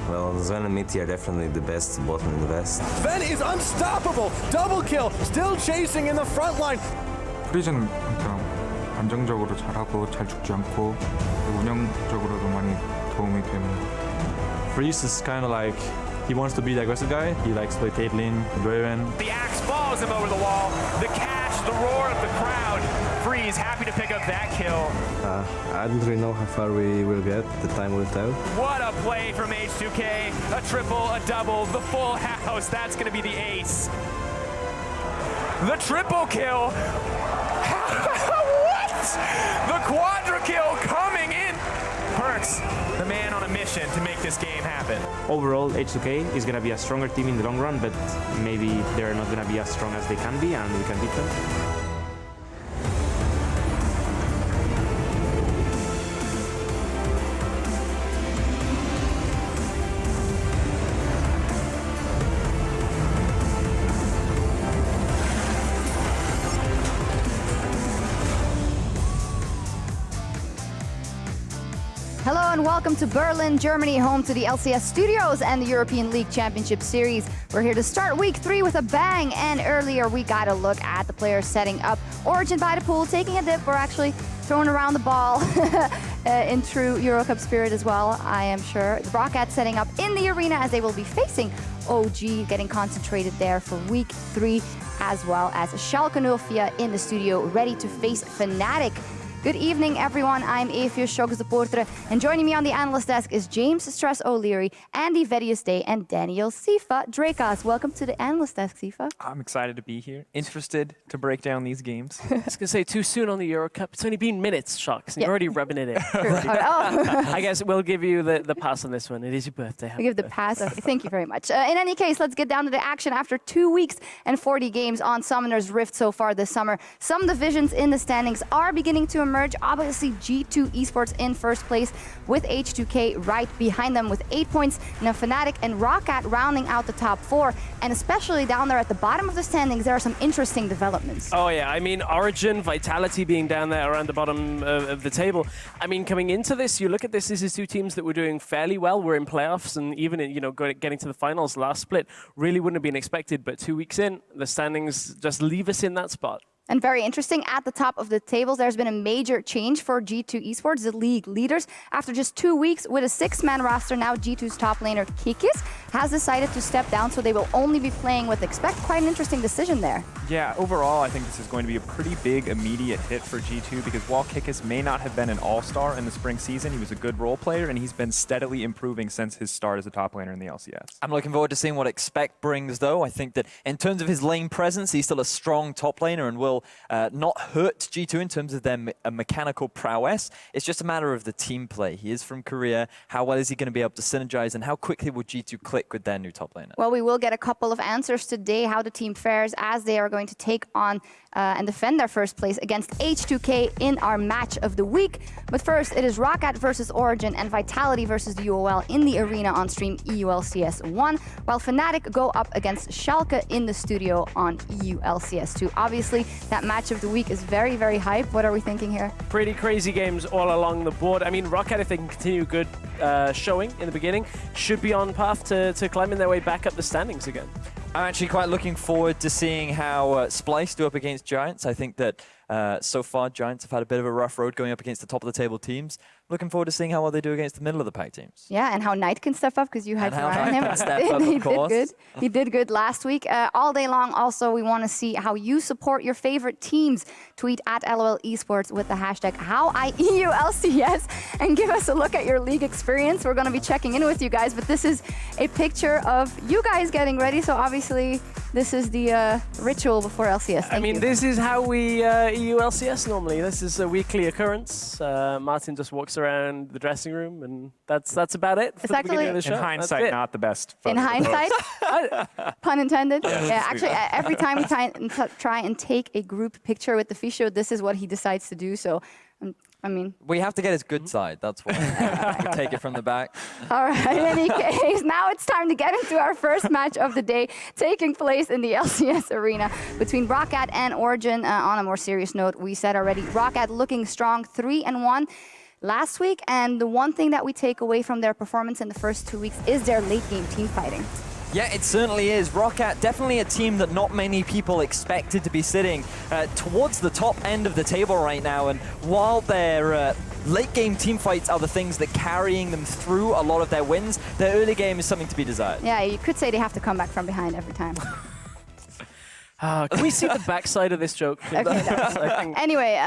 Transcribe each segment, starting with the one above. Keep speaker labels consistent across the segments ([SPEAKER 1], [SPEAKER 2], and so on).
[SPEAKER 1] Well, Sven and Mitty are definitely the best bottom in the West.
[SPEAKER 2] Sven is unstoppable! Double kill, still chasing in the front line.
[SPEAKER 3] 프리즌은 그냥 안정적으로 잘하고 잘 죽지 않고 운영적으로도 많이 도움이 되는.
[SPEAKER 4] Freeze is kind of like he wants to be the aggressive guy. He likes to play Caitlyn, Draven.
[SPEAKER 5] The axe follows him over the wall. The cash, the roar of the crowd. Freeze happy to pick up that kill.
[SPEAKER 6] I don't really know how far we will get. The time will tell.
[SPEAKER 5] What a play from H2K. A triple, a double, the full house. That's going to be the ace. The triple kill. What? The quadra kill coming in. Perkz, the man on a mission to make this game happen.
[SPEAKER 7] Overall, H2K is going to be a stronger team in the long run, but maybe they're not going to be as strong as they can be, and we can beat them.
[SPEAKER 8] Hello and welcome to Berlin, Germany, home to the LCS Studios and the European League Championship Series. We're here to start week 3 with a bang, and earlier we got a look at the players setting up. Origen by the pool, taking a dip. We're actually throwing around the ball in true Eurocup spirit as well, I am sure. The Roccat setting up in the arena as they will be facing OG, getting concentrated there for week 3, as well as Schalke 04 in the studio, ready to face Fnatic. Good evening, everyone. I'm EpicSkillshot, and joining me on the analyst desk is James Stress O'Leary, Andy Vedius Day, and Daniel Sifa Drakas. Welcome to the analyst desk, Sifa.
[SPEAKER 9] I'm excited to be here. Interested to break down these games.
[SPEAKER 10] I was going to say, too soon on the Euro Cup. It's only been minutes, Shocks, and you're already rubbing it in. I guess we'll give you the pass on this one. It is your birthday.
[SPEAKER 8] We give the pass. Okay, thank you very much. In any case, let's get down to the action. After 2 weeks and 40 games on Summoner's Rift so far this summer, some divisions in the standings are beginning to emerge. Obviously, G2 Esports in first place with H2K right behind them with 8 points. Now Fnatic and Roccat rounding out the top 4. And especially down there at the bottom of the standings, there are some interesting developments.
[SPEAKER 10] Oh yeah, I mean, Origen, Vitality being down there around the bottom of the table. I mean, coming into this, you look at this is 2 teams that were doing fairly well. We're in playoffs, and even in, getting to the finals last split really wouldn't have been expected. But 2 weeks in, the standings just leave us in that spot.
[SPEAKER 8] And very interesting, at the top of the tables, there's been a major change for G2 Esports, the league leaders. After just 2 weeks with a 6-man roster, now G2's top laner, Kikis, has decided to step down, so they will only be playing with Expect. Quite an interesting decision there.
[SPEAKER 9] Yeah, overall, I think this is going to be a pretty big immediate hit for G2 because while Kikis may not have been an all-star in the spring season, he was a good role player, and he's been steadily improving since his start as a top laner in the LCS.
[SPEAKER 11] I'm looking forward to seeing what Expect brings, though. I think that in terms of his lane presence, he's still a strong top laner and will not hurt G2 in terms of their mechanical prowess. It's just a matter of the team play. He is from Korea. How well is he going to be able to synergize, and how quickly will G2 click with their new top laner?
[SPEAKER 8] Well, we will get a couple of answers today, how the team fares as they are going to take on and defend their first place against H2K in our match of the week. But first, it is Roccat versus Origen and Vitality versus the UOL in the arena on stream EULCS 1, while Fnatic go up against Schalke in the studio on EULCS 2. Obviously, that match of the week is very, very hype. What are we thinking here?
[SPEAKER 10] Pretty crazy games all along the board. I mean, Roccat, if they can continue good showing in the beginning, should be on path to climbing their way back up the standings again.
[SPEAKER 11] I'm actually quite looking forward to seeing how Splice do up against Giants. I think that so far Giants have had a bit of a rough road going up against the top of the table teams. Looking forward to seeing how well they do against the middle of the pack teams.
[SPEAKER 8] Yeah, and how Knight can step up because you had to run him.
[SPEAKER 11] He
[SPEAKER 8] did good. He did good last week. All day long, also, we want to see how you support your favorite teams. Tweet at LOL Esports with the hashtag HowIEULCS and give us a look at your league experience. We're going to be checking in with you guys, but this is a picture of you guys getting ready. So obviously, this is the ritual before LCS.
[SPEAKER 10] I mean, this is how we EULCS normally. This is a weekly occurrence. Martin just walks around the dressing room, and that's about it for the beginning of the show.
[SPEAKER 9] In hindsight, not the best photo.
[SPEAKER 8] In hindsight? Pun intended? Yeah, actually, every time we try and take a group picture with the Fisho, this is what he decides to do. So, I mean...
[SPEAKER 11] We have to get his good side, that's why. We take it from the back.
[SPEAKER 8] All right, in any case, now it's time to get into our first match of the day, taking place in the LCS arena between Roccat and Origen. On a more serious note, we said already, Roccat looking strong, 3-1. last week. And the one thing that we take away from their performance in the first 2 weeks is their late game team fighting.
[SPEAKER 11] Yeah, it certainly is. Roccat, definitely a team that not many people expected to be sitting towards the top end of the table right now. And while their late game team fights are the things that carrying them through a lot of their wins, their early game is something to be desired.
[SPEAKER 8] Yeah, you could say they have to come back from behind every time.
[SPEAKER 10] Can we see the backside of this joke?
[SPEAKER 8] Okay, anyway,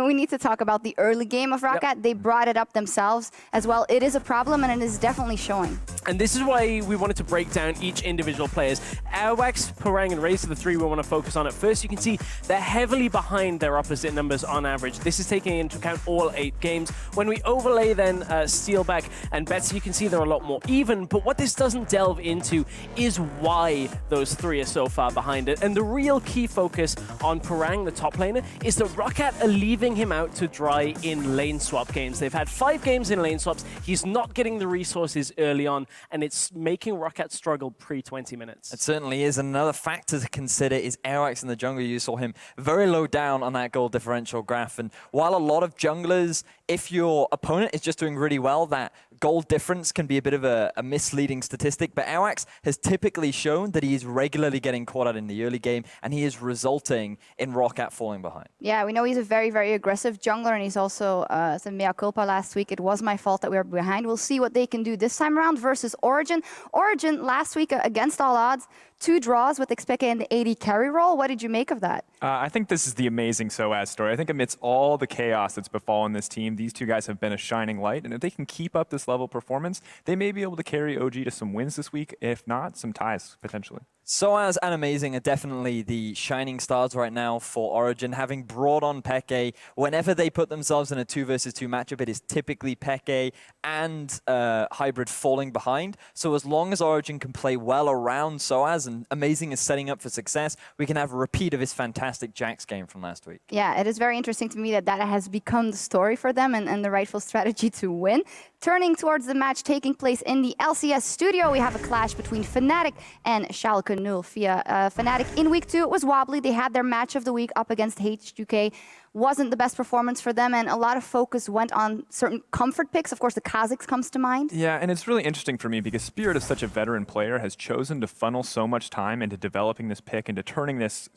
[SPEAKER 8] we need to talk about the early game of Roccat. Yep. They brought it up themselves as well. It is a problem, and it is definitely showing.
[SPEAKER 10] And this is why we wanted to break down each individual players. Airwax, Parang, and Raise to the 3 we want to focus on at first. You can see they're heavily behind their opposite numbers on average. This is taking into account all 8 games. When we overlay then Steelback and Betsy, you can see they're a lot more even. But what this doesn't delve into is why those 3 are so far behind it. And the real key focus on Parang, the top laner, is that Roccat are leaving him out to dry in lane swap games. They've had 5 games in lane swaps. He's not getting the resources early on, and it's making Roccat struggle pre-20 minutes.
[SPEAKER 11] It certainly is. Another factor to consider is Airwax in the jungle. You saw him very low down on that goal differential graph. And while a lot of junglers, if your opponent is just doing really well, that goal difference can be a bit of a misleading statistic. But Airwax has typically shown that he is regularly getting caught out in the early game, and he is resulting in Roccat falling behind.
[SPEAKER 8] Yeah, we know he's a very, very aggressive jungler, and he's also said mea culpa last week. It was my fault that we were behind. We'll see what they can do this time around versus Origen. Origen last week, against all odds, 2 draws with EpicSkillshot in the 80 carry role. What did you make of that?
[SPEAKER 9] I think this is the amazing Soaz story. I think amidst all the chaos that's befallen this team, these 2 guys have been a shining light. And if they can keep up this level of performance, they may be able to carry OG to some wins this week, if not, some ties, potentially.
[SPEAKER 11] Soaz and Amazing are definitely the shining stars right now for Origen, having brought on Peke. Whenever they put themselves in a 2 versus 2 matchup, it is typically Peke and Hybrid falling behind. So as long as Origen can play well around Soaz and Amazing is setting up for success, we can have a repeat of his fantastic Jax game from last week.
[SPEAKER 8] Yeah, it is very interesting to me that that has become the story for them and the rightful strategy to win. Turning towards the match taking place in the LCS studio, we have a clash between Fnatic and Schalke 0. Fnatic in week 2, it was wobbly. They had their match of the week up against H2K. Wasn't the best performance for them, and a lot of focus went on certain comfort picks. Of course, the Kazakhs comes to mind.
[SPEAKER 9] Yeah, and it's really interesting for me because Spirit, as such a veteran player, has chosen to funnel so much time into developing this pick, into turning this,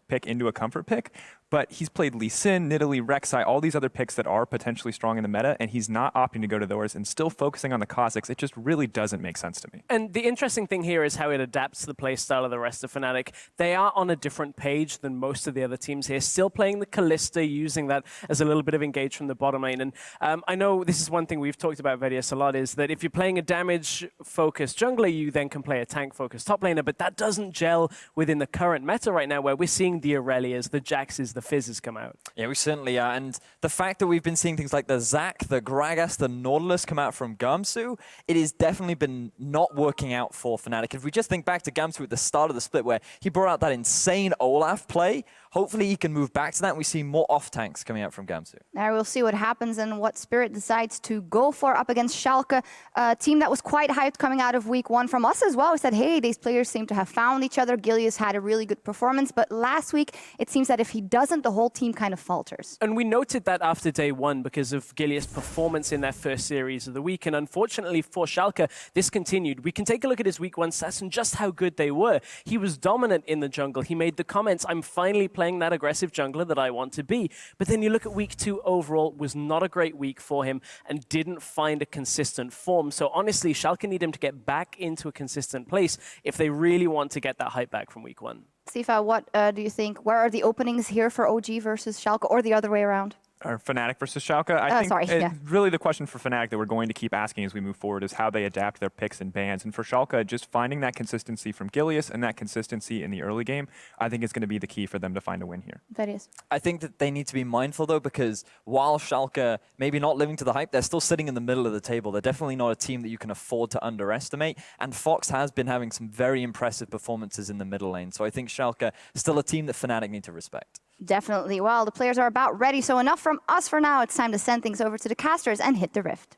[SPEAKER 9] pick into a comfort pick. But he's played Lee Sin, Nidalee, Rek'Sai, all these other picks that are potentially strong in the meta, and he's not opting to go to those and still focusing on the Kazakhs. It just really doesn't make sense to me.
[SPEAKER 10] And the interesting thing here is how it adapts to the playstyle of the rest of Fnatic. They are on a different page than most of the other teams here, still playing the Kalista, using that as a little bit of engage from the bottom lane. And I know this is one thing we've talked about Vedius a lot, is that if you're playing a damage-focused jungler, you then can play a tank-focused top laner, but that doesn't gel within the current meta right now, where we're seeing the Aurelias, the Jaxes, the Fizzes come out.
[SPEAKER 11] Yeah, we certainly are. And the fact that we've been seeing things like the Zac, the Gragas, the Nautilus come out from Gamsu, it has definitely been not working out for Fnatic. If we just think back to Gamsu at the start of the split, where he brought out that insane Olaf play, hopefully he can move back to that and we see more off-tanks coming out from Gamsu.
[SPEAKER 8] Now we'll see what happens and what Spirit decides to go for up against Schalke, a team that was quite hyped coming out of week 1 from us as well. We said, hey, these players seem to have found each other. Gilius had a really good performance, but last week it seems that if he doesn't, the whole team kind of falters.
[SPEAKER 10] And we noted that after day 1 because of Gilius' performance in their first series of the week, and unfortunately for Schalke, this continued. We can take a look at his week 1 stats and just how good they were. He was dominant in the jungle. He made the comments, I'm finally playing that aggressive jungler that I want to be. But then you look at week 2 overall, was not a great week for him and didn't find a consistent form. So honestly, Schalke need him to get back into a consistent place if they really want to get that hype back from week 1.
[SPEAKER 8] Sifa, what do you think? Where are the openings here for OG versus Schalke, or the other way around?
[SPEAKER 9] Or Fnatic versus Schalke? I think really the question for Fnatic that we're going to keep asking as we move forward is how they adapt their picks and bans. And for Schalke, just finding that consistency from Gilius and that consistency in the early game, I think is going to be the key for them to find a win here.
[SPEAKER 8] That is.
[SPEAKER 11] I think that they need to be mindful, though, because while Schalke maybe not living to the hype, they're still sitting in the middle of the table. They're definitely not a team that you can afford to underestimate. And Fox has been having some very impressive performances in the middle lane. So I think Schalke is still a team that Fnatic need to respect.
[SPEAKER 8] Definitely. Well, the players are about ready, so enough from us for now. It's time to send things over to the casters and hit the rift.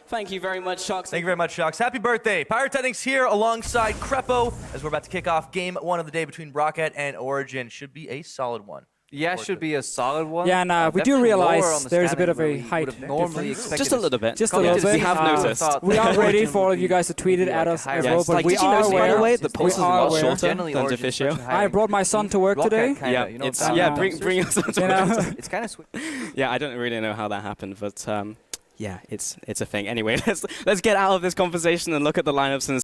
[SPEAKER 12] Thank you very much, Shox.
[SPEAKER 13] Thank you very much, Shox. Happy birthday. Pyrotechnics here alongside Crepo as we're about to kick off game 1 of the day between Roccat and Origen. Should be a solid one.
[SPEAKER 14] Yeah, should be a solid one.
[SPEAKER 15] Yeah, and we do
[SPEAKER 14] Definitely lower on
[SPEAKER 15] realize
[SPEAKER 14] the
[SPEAKER 15] there's a bit
[SPEAKER 14] standings
[SPEAKER 15] of
[SPEAKER 14] where
[SPEAKER 15] a
[SPEAKER 14] we
[SPEAKER 15] height
[SPEAKER 14] would've normally
[SPEAKER 15] difference.
[SPEAKER 14] expected
[SPEAKER 16] Just a little bit.
[SPEAKER 15] Just a little bit.
[SPEAKER 16] We have noticed.
[SPEAKER 15] We are ready for all of you
[SPEAKER 14] maybe-
[SPEAKER 15] guys to tweet it
[SPEAKER 14] maybe
[SPEAKER 15] at
[SPEAKER 14] like
[SPEAKER 15] us
[SPEAKER 14] a higher
[SPEAKER 15] as
[SPEAKER 14] rank.
[SPEAKER 15] well, but
[SPEAKER 16] Like,
[SPEAKER 15] we
[SPEAKER 16] did you
[SPEAKER 15] are
[SPEAKER 16] notice, by the
[SPEAKER 15] aware.
[SPEAKER 16] way, the pulse is a lot
[SPEAKER 15] aware.
[SPEAKER 16] shorter
[SPEAKER 14] Generally,
[SPEAKER 16] than
[SPEAKER 14] Origen's
[SPEAKER 16] Deficio?
[SPEAKER 14] such a high
[SPEAKER 15] I
[SPEAKER 14] rank.
[SPEAKER 15] brought my son to work
[SPEAKER 14] Roccat
[SPEAKER 15] today.
[SPEAKER 14] kinda,
[SPEAKER 16] Yeah,
[SPEAKER 14] you know,
[SPEAKER 16] it's
[SPEAKER 14] balance
[SPEAKER 16] yeah.
[SPEAKER 14] out.
[SPEAKER 16] Bring us on to
[SPEAKER 15] You know?
[SPEAKER 16] work.
[SPEAKER 14] It's kind of sweet.
[SPEAKER 16] Yeah, I don't really know how that happened, but yeah, it's a thing. Anyway, let's get out of this conversation and look at the lineups and